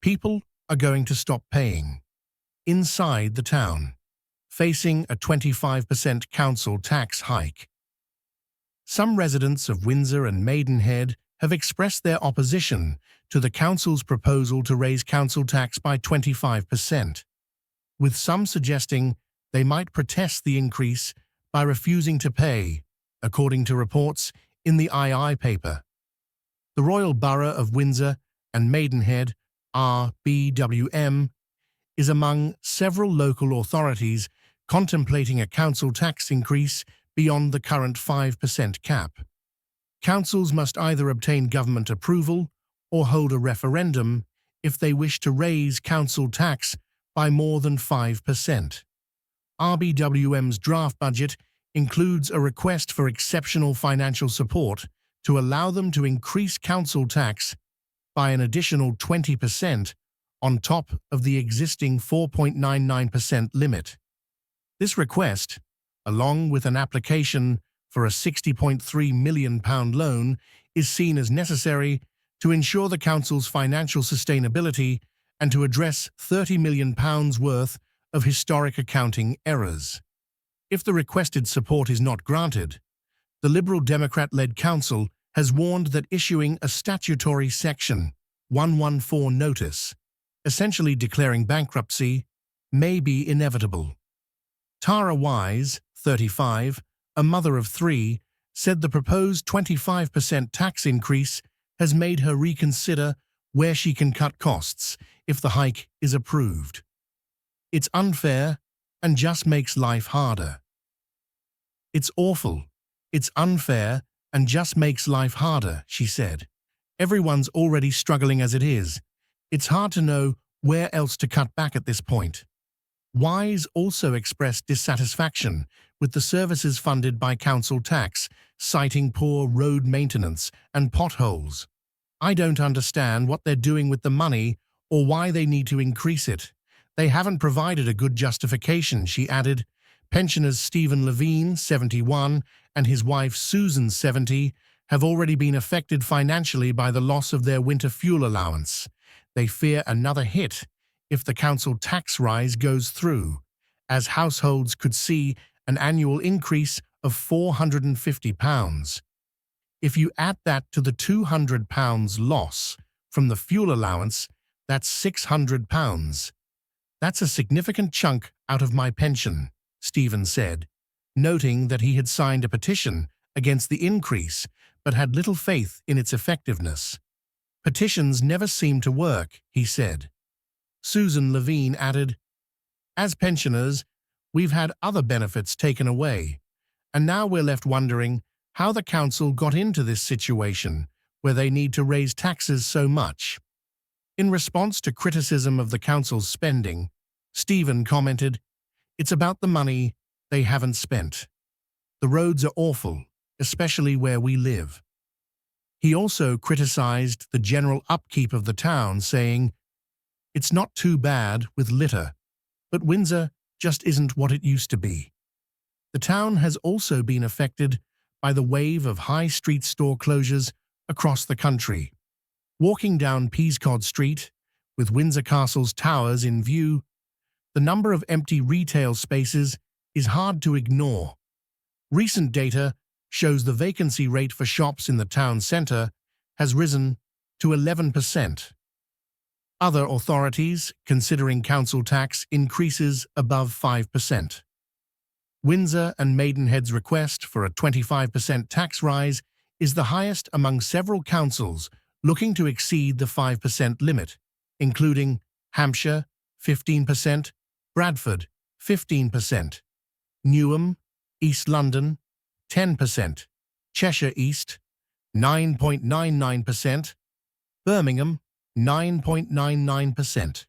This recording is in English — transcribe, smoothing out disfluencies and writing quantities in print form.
People are going to stop paying. Inside the town, facing a 25% council tax hike. Some residents of Windsor and Maidenhead have expressed their opposition to the council's proposal to raise council tax by 25%, with some suggesting they might protest the increase by refusing to pay, according to reports in the II paper. The Royal Borough of Windsor and Maidenhead, RBWM, is among several local authorities contemplating a council tax increase beyond the current 5% cap. Councils must either obtain government approval or hold a referendum if they wish to raise council tax by more than 5%. RBWM's draft budget includes a request for exceptional financial support to allow them to increase council tax by an additional 20% on top of the existing 4.99% limit. This request, along with an application for a £60.3 million loan, is seen as necessary to ensure the council's financial sustainability and to address £30 million worth of historic accounting errors. If the requested support is not granted, the Liberal Democrat-led council has warned that issuing a statutory Section 114 notice, essentially declaring bankruptcy, may be inevitable. Tara Wise, 35, a mother of three, said the proposed 25% tax increase has made her reconsider where she can cut costs if the hike is approved. It's unfair and just makes life harder. It's awful. It's unfair and just makes life harder, she said. Everyone's already struggling as it is. It's hard to know where else to cut back at this point. Wise also expressed dissatisfaction with the services funded by council tax, citing poor road maintenance and potholes. I don't understand what they're doing with the money or why they need to increase it. They haven't provided a good justification, she added. Pensioners Stephen Levine, 71, and his wife Susan, 70, have already been affected financially by the loss of their winter fuel allowance. They fear another hit if the council tax rise goes through, as households could see an annual increase of £450. If you add that to the £200 loss from the fuel allowance, that's £600. That's a significant chunk out of my pension, Stephen said, noting that he had signed a petition against the increase but had little faith in its effectiveness. Petitions never seem to work, he said. Susan Levine added, as pensioners, we've had other benefits taken away, and now we're left wondering how the council got into this situation where they need to raise taxes so much. In response to criticism of the council's spending, Stephen commented, it's about the money they haven't spent. The roads are awful, especially where we live. He also criticized the general upkeep of the town, saying, it's not too bad with litter, but Windsor just isn't what it used to be. The town has also been affected by the wave of high street store closures across the country. Walking down Peascod Street, with Windsor Castle's towers in view, the number of empty retail spaces is hard to ignore. Recent data shows the vacancy rate for shops in the town centre has risen to 11%. Other authorities considering council tax increases above 5%. Windsor and Maidenhead's request for a 25% tax rise is the highest among several councils looking to exceed the 5% limit, including Hampshire, 15%, Bradford, 15%, Newham, East London, 10%, Cheshire East, 9.99%, Birmingham, 9.99%.